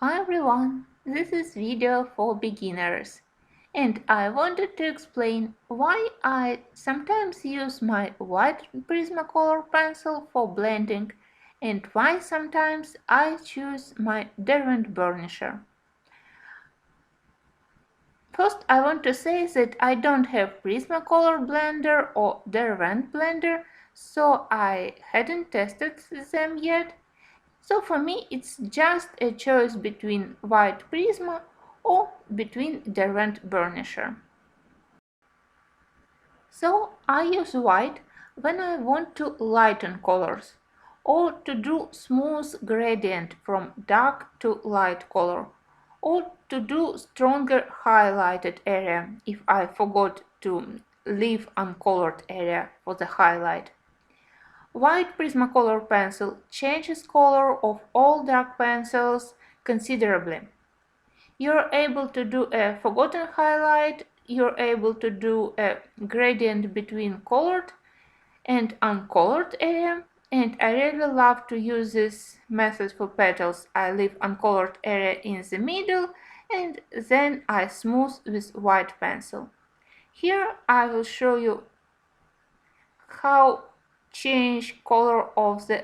Hi everyone, this is video for beginners and I wanted to explain why I sometimes use my white Prismacolor pencil for blending and why sometimes I choose my Derwent Burnisher. First I want to say that I don't have Prismacolor blender or Derwent blender, so I hadn't tested them yet. So for me it's just a choice between white Prisma or between Derwent Burnisher. So I use white when I want to lighten colors or to do smooth gradient from dark to light color or to do stronger highlighted area if I forgot to leave uncolored area for the highlight. White Prismacolor pencil changes color of all dark pencils considerably. You're able to do a forgotten highlight, you're able to do a gradient between colored and uncolored area, and I really love to use this method for petals. I leave uncolored area in the middle and then I smooth with white pencil. Here I will show you how change color of the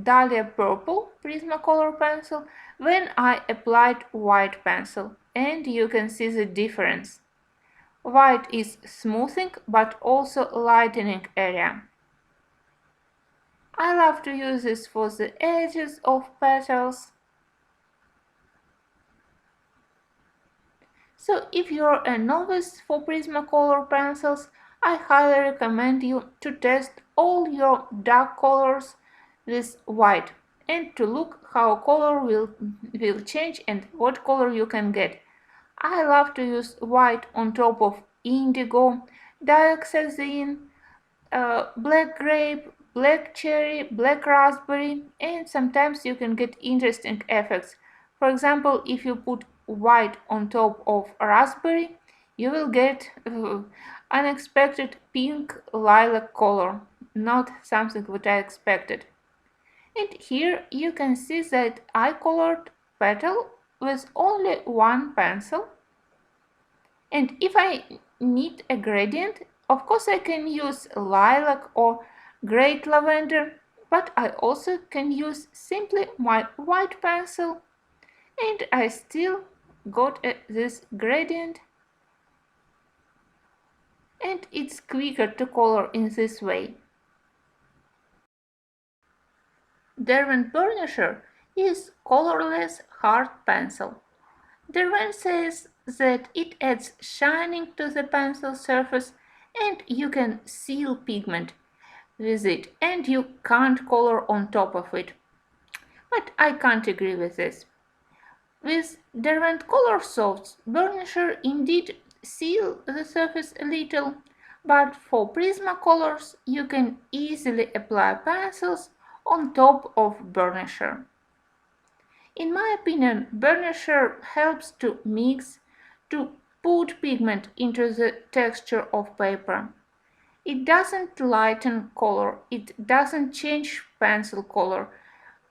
Dahlia Purple Prismacolor pencil when I applied white pencil, and you can see the difference. White is smoothing but also lightening area. I love to use this for the edges of petals. So if you're a novice for Prismacolor pencils, I highly recommend you to test all your dark colors with white and to look how color will change and what color you can get. I love to use white on top of indigo, dioxazine, black grape, black cherry, black raspberry, and sometimes you can get interesting effects. For example, if you put white on top of raspberry, you will get unexpected pink lilac color, not something that I expected. And here you can see that I colored petal with only one pencil. And if I need a gradient, of course I can use lilac or great lavender, but I also can use simply my white pencil and I still got this gradient, and it's quicker to color in this way. Derwent Burnisher is colorless hard pencil. Derwent says that it adds shining to the pencil surface and you can seal pigment with it and you can't color on top of it. But I can't agree with this. With Derwent Color Softs, Burnisher indeed seal the surface a little, but for Prismacolors you can easily apply pencils on top of Burnisher. In my opinion, Burnisher helps to mix, to put pigment into the texture of paper. It doesn't lighten color, it doesn't change pencil color.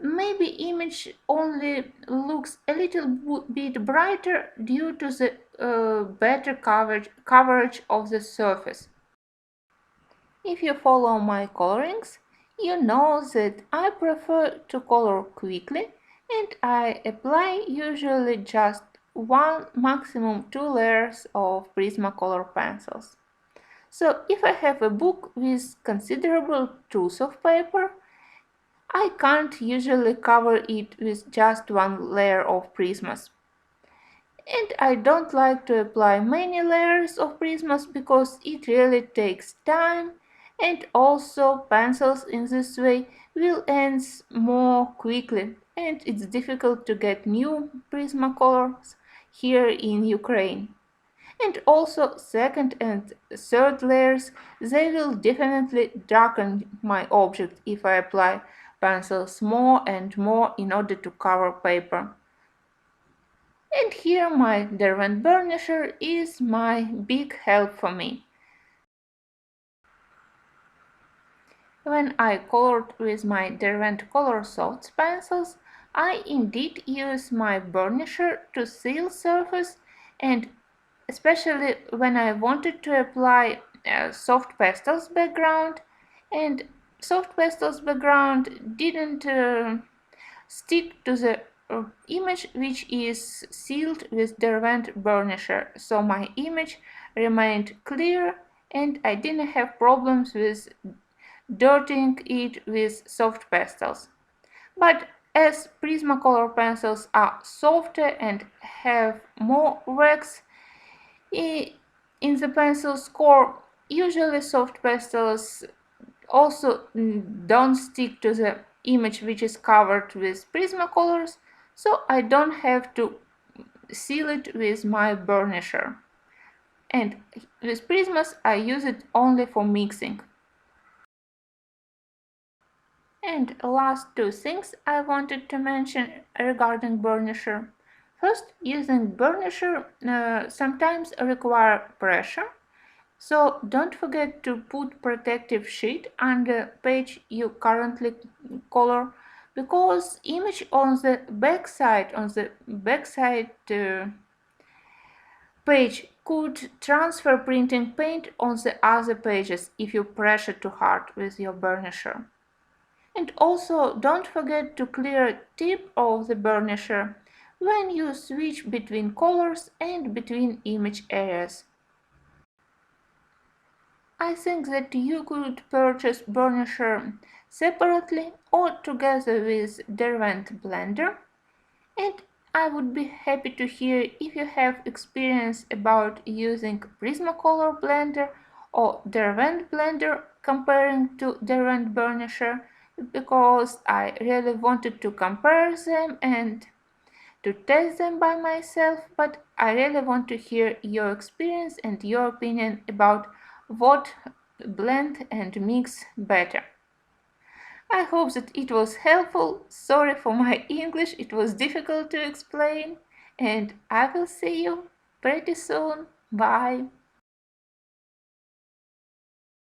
Maybe image only looks a little bit brighter due to the better coverage of the surface. If you follow my colorings, you know that I prefer to color quickly and I apply usually just one, maximum two layers of Prismacolor pencils. So if I have a book with considerable tooth of paper, I can't usually cover it with just one layer of Prismas. And I don't like to apply many layers of Prismas because it really takes time, and also pencils in this way will end more quickly and it's difficult to get new Prismacolors here in Ukraine. And also second and third layers, they will definitely darken my object if I apply pencils more and more in order to cover paper. And here my Derwent Burnisher is my big help for me. When I colored with my Derwent Color Softs pencils, I indeed use my burnisher to seal surface, and especially when I wanted to apply a soft pastels background, and soft pastels background didn't stick to the image which is sealed with Derwent Burnisher, so my image remained clear and I didn't have problems with dirtying it with soft pastels. But as Prismacolor pencils are softer and have more wax in the pencil's core, usually soft pastels also don't stick to the image which is covered with Prismacolors, so I don't have to seal it with my burnisher. And with Prismas I use it only for mixing. And last two things I wanted to mention regarding burnisher. First, using burnisher sometimes require pressure, so don't forget to put protective sheet under page you currently color, because image on the backside page could transfer printing paint on the other pages if you pressure too hard with your burnisher. And also don't forget to clear tip of the burnisher when you switch between colors and between image areas. I think that you could purchase burnisher separately or together with Derwent Blender, and I would be happy to hear if you have experience about using Prismacolor Blender or Derwent Blender comparing to Derwent Burnisher, because I really wanted to compare them and to test them by myself, but I really want to hear your experience and your opinion about what blend and mix better. I hope that it was helpful. Sorry for my English, it was difficult to explain, and I will see you pretty soon. Bye.